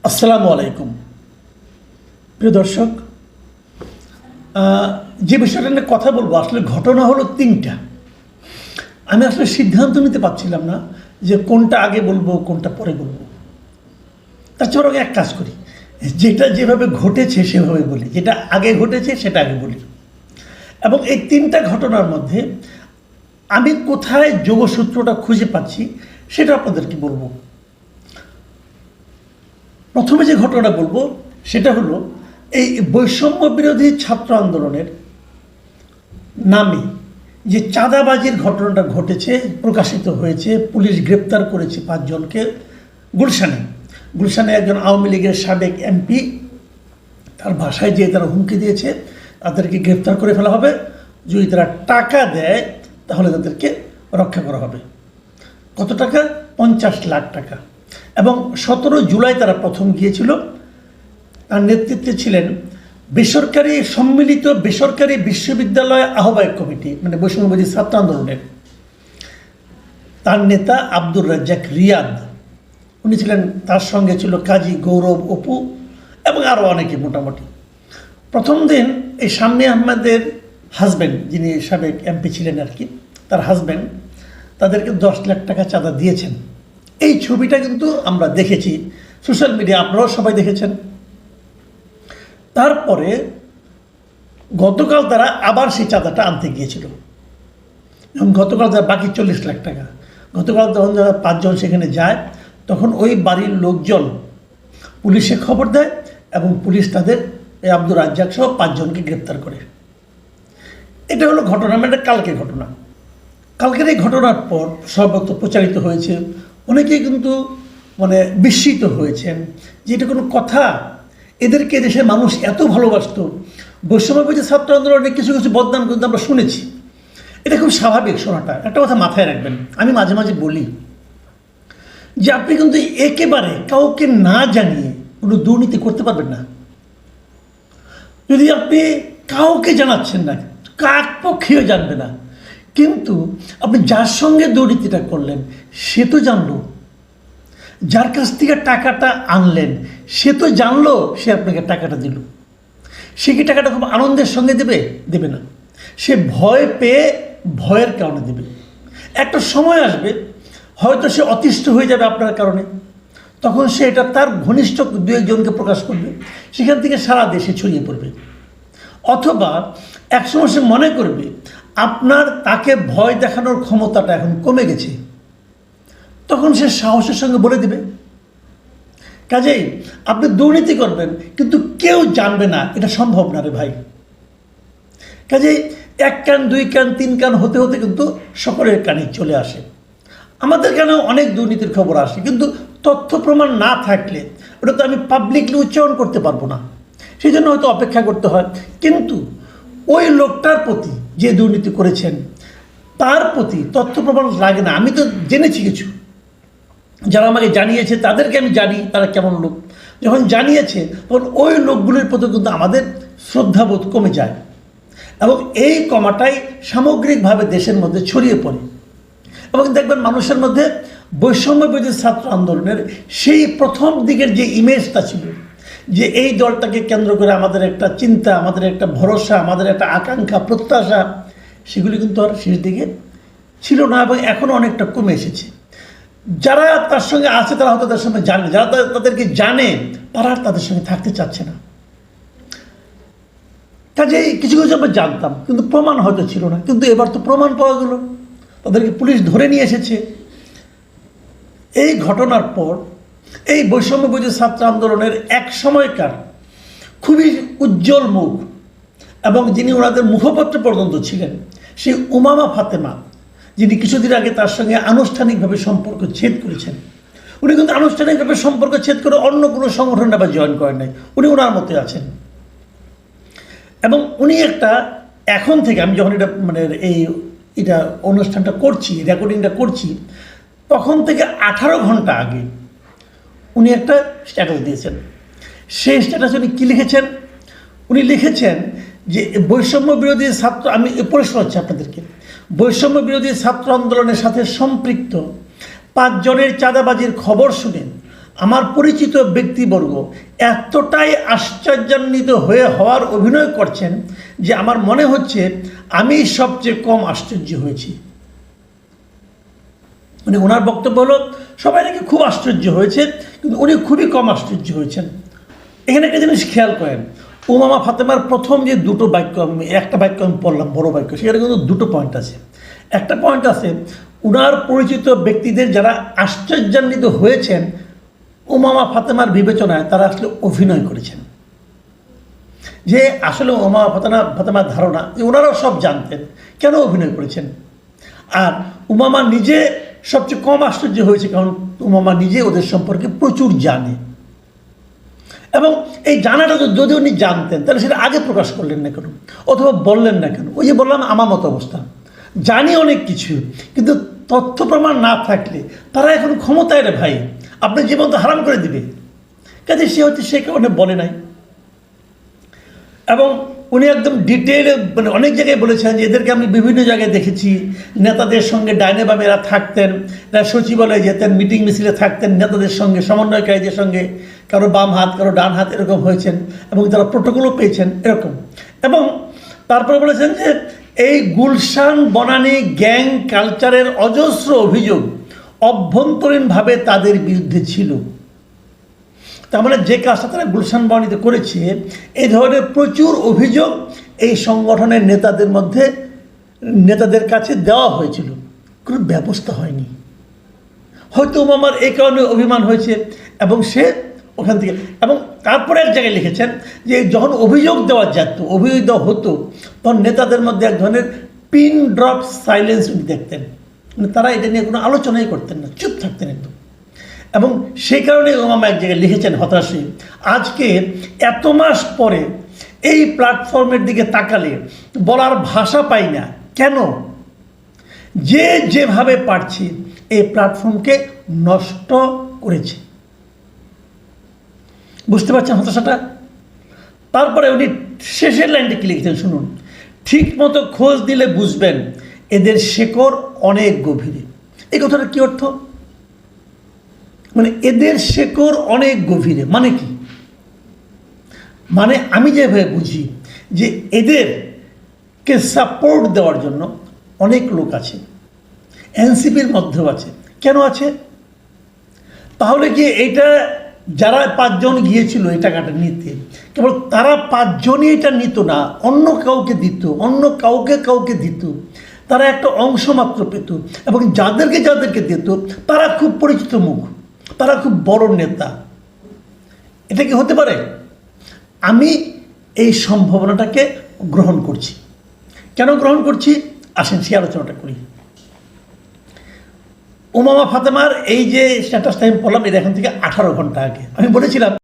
আসসালামু আলাইকুম প্রিয় দর্শক, যে বিষয়টা নিয়ে কথা বলবো আসলে ঘটনা হলো তিনটা। আমি আসলে সিদ্ধান্ত নিতে পারছিলাম না যে কোনটা আগে বলবো কোনটা পরে বলবো। তার চেয়ে বরং এক কাজ করি, যেটা যেভাবে ঘটেছে সেভাবে বলি, যেটা আগে ঘটেছে সেটা আগে বলি। এবং এই তিনটা ঘটনার মধ্যে আমি কোথায় যোগসূত্রটা খুঁজে পাচ্ছি সেটা আপনাদেরকে বলবো। প্রথমে যে ঘটনাটা বলবো সেটা হলো এই বৈষম্য বিরোধী ছাত্র আন্দোলনের নামে যে চাঁদাবাজির ঘটনাটা ঘটেছে, প্রকাশিত হয়েছে, পুলিশ গ্রেপ্তার করেছে 5 জনকে গুলশানে একজন আওয়ামী লীগের সাবেক এমপি, তার বাসায় যেয়ে তারা হুমকি দিয়েছে তাদেরকে গ্রেপ্তার করে ফেলা হবে, যদি তারা টাকা দেয় তাহলে তাদেরকে রক্ষা করা হবে। কত টাকা? 50 লাখ টাকা। এবং 17 জুলাই তারা প্রথম গিয়েছিল। তার নেতৃত্বে ছিলেন সম্মিলিত বেসরকারি বিশ্ববিদ্যালয় আহ্বায়ক কমিটি, মানে বৈষম্যবিরোধী ছাত্র আন্দোলনের। তার নেতা আব্দুর রাজ্জাক রিয়াদ, উনি ছিলেন, তার সঙ্গে ছিল কাজী গৌরব অপু এবং আরও অনেকে। মোটামুটি প্রথম দিন এই শাম্মী আহমেদের হাজব্যান্ড, যিনি সাবেক এমপি ছিলেন আর কি, তার হাজব্যান্ড তাদেরকে 10 লাখ টাকা চাঁদা দিয়েছেন। এই ছবিটা কিন্তু আমরা দেখেছি সোশ্যাল মিডিয়া, আপনারাও সবাই দেখেছেন। তারপরে গতকাল তারা আবার সেই চাঁদাটা আনতে গিয়েছিল এবং গতকাল তারা বাকি 40 লাখ টাকা। গতকাল যখন যারা 5 জন সেখানে যায় তখন ওই বাড়ির লোকজন পুলিশে খবর দেয় এবং পুলিশ তাদের এই আব্দুর রাজ্জাক সহ 5 জনকে গ্রেপ্তার করে। এটা হলো ঘটনা, মানে কালকের ঘটনা। কালকের এই ঘটনার পর সর্বত্র প্রচারিত হয়েছে, অনেকেই কিন্তু বিস্মিত হয়েছেন যে এটা কোনো কথা। এদেরকে দেশের মানুষ এত ভালোবাসত। বৈষম্যবিরোধী ছাত্র আন্দোলনের কিছু কিছু বদনাম কিন্তু আমরা শুনেছি, এটা খুব স্বাভাবিক শোনাটা। একটা কথা মাথায় রাখবেন, আমি মাঝে মাঝে বলি যে আপনি কিন্তু একেবারে কাউকে না জানিয়ে কোনো দুর্নীতি করতে পারবেন না। যদি আপনি কাউকে জানাচ্ছেন না, কাক পক্ষেও জানবে না, কিন্তু আপনি যার সঙ্গে দুর্নীতিটা করলেন সে তো জানলো, যার কাছ থেকে টাকাটা আনলেন সে তো জানলো, সে আপনাকে টাকাটা দিল। সে কি টাকাটা খুব আনন্দের সঙ্গে দেবে না, সে ভয় পেয়ে ভয়ের কারণে দেবে। একটা সময় আসবে হয়তো সে অতিষ্ঠ হয়ে যাবে আপনার কারণে, তখন সে এটা তার ঘনিষ্ঠ 2-1 জনকে প্রকাশ করবে, সেখান থেকে সারা দেশে ছড়িয়ে পড়বে। অথবা একসময় সে মনে করবে আপনার তাকে ভয় দেখানোর ক্ষমতাটা এখন কমে গেছে, তখন সে সাহসের সঙ্গে বলে দেবে। কাজেই আপনি দুর্নীতি করবেন কিন্তু কেউ জানবে না, এটা সম্ভব না রে ভাই। কাজেই 1 কান 2 কান 3 কান হতে হতে কিন্তু সকলের কানে চলে আসে। আমাদের কানেও অনেক দুর্নীতির খবর আসে, কিন্তু তথ্য প্রমাণ না থাকলে ওটা তো আমি পাবলিকলি উচ্চারণ করতে পারবো না, সেই জন্য হয়তো অপেক্ষা করতে হয়। কিন্তু ওই লোকটার প্রতি যে দুর্নীতি করেছেন তার প্রতি তথ্য প্রমাণ লাগে না। আমি তো জেনেছি কিছু, যারা আমাকে জানিয়েছে তাদেরকে আমি জানি তারা কেমন লোক। যখন জানিয়েছে তখন ওই লোকগুলির প্রতি কিন্তু আমাদের শ্রদ্ধাবোধ কমে যায় এবং এই কমাটাই সামগ্রিকভাবে দেশের মধ্যে ছড়িয়ে পড়ে। এবং দেখবেন মানুষের মধ্যে বৈষম্য বিরোধী ছাত্র আন্দোলনের সেই প্রথম দিকের যে ইমেজটা ছিল, যে এই দলটাকে কেন্দ্র করে আমাদের একটা চিন্তা, আমাদের একটা ভরসা, আমাদের একটা আকাঙ্ক্ষা, প্রত্যাশা, সেগুলি কিন্তু আর শেষ দিকে ছিল না এবং এখনও অনেকটা কমে এসেছে। যারা তার সঙ্গে আছে তারা হয়তো তাদের সঙ্গে জানে, যারা তাদেরকে জানে তারা আর তাদের সঙ্গে থাকতে চাচ্ছে না। কাজেই কিছু কিছু আমরা জানতাম কিন্তু প্রমাণ হয়তো ছিল না, কিন্তু এবার তো প্রমাণ পাওয়া গেল, তাদেরকে পুলিশ ধরে নিয়ে এসেছে। এই ঘটনার পর এই বৈষম্য বিরোধী ছাত্র আন্দোলনের এক সময়কার খুবই উজ্জ্বল মুখ এবং যিনি ওনাদের মুখপত্র পর্যন্ত ছিলেন, সেই উমামা ফাতেমা, যিনি কিছুদিন আগে তার সঙ্গে আনুষ্ঠানিকভাবে সম্পর্ক ছেদ করেছেন, উনি কিন্তু আনুষ্ঠানিকভাবে সম্পর্ক ছেদ করে অন্য কোনো সংগঠনে আবার জয়েন করেন নাই, উনি ওনার মতে আছেন। এবং উনি একটা, এখন থেকে আমি যখন এটা অনুষ্ঠানটা করছি, রেকর্ডিংটা করছি, তখন থেকে 18 ঘন্টা আগে উনি একটা স্ট্যাটাস দিয়েছেন। সেই স্ট্যাটাসে উনি কী লিখেছেন? উনি লিখেছেন যে বৈষম্য বিরোধী ছাত্র, আমি প্রশ্ন হচ্ছে আপনাদেরকে, বৈষম্য বিরোধী ছাত্র আন্দোলনের সাথে সম্পৃক্ত 5 জনের চাঁদাবাজির খবর শুনে আমার পরিচিত ব্যক্তিবর্গ এতটাই আশ্চর্যান্বিত হওয়ার অভিনয় করছেন যে আমার মনে হচ্ছে আমি সবচেয়ে কম আশ্চর্য হয়েছি। মানে ওনার বক্তব্য হলো সবাই নাকি খুব আশ্চর্য হয়েছে, কিন্তু উনি খুবই কম আশ্চর্য হয়েছেন। এখানে একটা জিনিস খেয়াল করেন, উমামা ফাতেমার প্রথম যে দুটো বাক্য, একটা বাক্য আমি পড়লাম বড় বাক্য, সেখানে কিন্তু দুটো পয়েন্ট আছে। একটা পয়েন্ট আছে, উনার পরিচিত ব্যক্তিদের যারা আশ্চর্যান্বিত হয়েছেন উমামা ফাতেমার বিবেচনায়, তারা আসলে অভিনয় করেছেন। যে আসলে উমামা ফাতেমার ধারণা যে ওনারাও সব জানতেন, কেন অভিনয় করেছেন। আর উমামা নিজে সবচেয়ে কম আশ্চর্য হয়েছে, কারণ উমামা নিজে ওদের সম্পর্কে প্রচুর জানে। এবং এই জানাটা যদি উনি জানতেন তাহলে সেটা আগে প্রকাশ করলেন না কেন, অথবা বললেন না কেন। ওই যে বললাম আমার মতো অবস্থা, জানি অনেক কিছু, কিন্তু তথ্য প্রমাণ না থাকলে তারা এখন ক্ষমতায় রে ভাই, আপনি জীবন তো হারাম করে দিবে। কাজে সে কারণে বলে নাই। এবং উনি একদম ডিটেইলে মানে অনেক জায়গায় বলেছেন যে এদেরকে আমি বিভিন্ন জায়গায় দেখেছি, নেতাদের সঙ্গে ডাইনে বামে এরা থাকতেন, এরা সচিবালয়ে যেতেন, মিটিং মিছিলে থাকতেন, নেতাদের সঙ্গে সমন্বয়কারীদের সঙ্গে, কারো বাম হাত কারো ডান হাত এরকম হয়েছেন, এবং তারা প্রোটোকলও পেয়েছেন এরকম। এবং তারপরে বলেছেন যে এই গুলশান বনানী গ্যাং কালচারের অজস্র অভিযোগ অভ্যন্তরীণভাবে তাদের বিরুদ্ধে ছিল। তার মানে যে কাজটা তারা গুলশান বনানীতে করেছে, এই ধরনের প্রচুর অভিযোগ এই সংগঠনের নেতাদের কাছে দেওয়া হয়েছিল, কোনো ব্যবস্থা হয়নি। হয়তো উমামার এই কারণে অভিমান হয়েছে, এবং সে ওখান থেকে, এবং তারপরে এক জায়গায় লিখেছেন যে যখন অভিযোগ দেওয়া হতো তখন নেতাদের মধ্যে এক ধরনের পিন ড্রপ সাইলেন্স উনি দেখতেন, মানে তারা এটা নিয়ে কোনো আলোচনাই করতেন না, চুপ থাকতেন একদম। এবং সেই কারণে উমামা এক জায়গায় লিখেছেন হতাশী, আজকে এত মাস পরে এই প্ল্যাটফর্মের দিকে তাকালে বলার ভাষা পাই না, কেন যে যেভাবে পারছি এই প্ল্যাটফর্মকে নষ্ট করেছে। বুঝতে পারছেন হতাশাটা? তারপরে উনি শেষের লাইনটা কি লিখেছেন শুনুন, ঠিক মতো খোঁজ দিলে বুঝবেন এদের শেকড় অনেক গভীরে। এই কথাটা কি অর্থ? মানে এদের শেকড় অনেক গভীরে মানে কি? মানে আমি যেভাবে বুঝি যে এদেরকে সাপোর্ট দেওয়ার জন্য অনেক লোক আছে, এনসিপির মধ্যেও আছে। কেন আছে? তাহলে কি এটা যারা 5 জন গিয়েছিল এই টাকাটা নিতে, কেবল তারা 5 জনই এটা নিত না, অন্য কাউকে দিত, তারা একটা অংশ মাত্র পেত, এবং যাদেরকে দিত তারা খুব পরিচিত মুখ, তারা খুব বড় নেতা। এটা কি হতে পারে? আমি এই সম্ভাবনাটাকে গ্রহণ করছি। কেন গ্রহণ করছি আসেন সে আলোচনাটা করি। উমামা ফাতেমার এই যে স্ট্যাটাসটা আমি পড়লাম, এটা এখন থেকে 18 ঘন্টা আগে আমি বলেছিলাম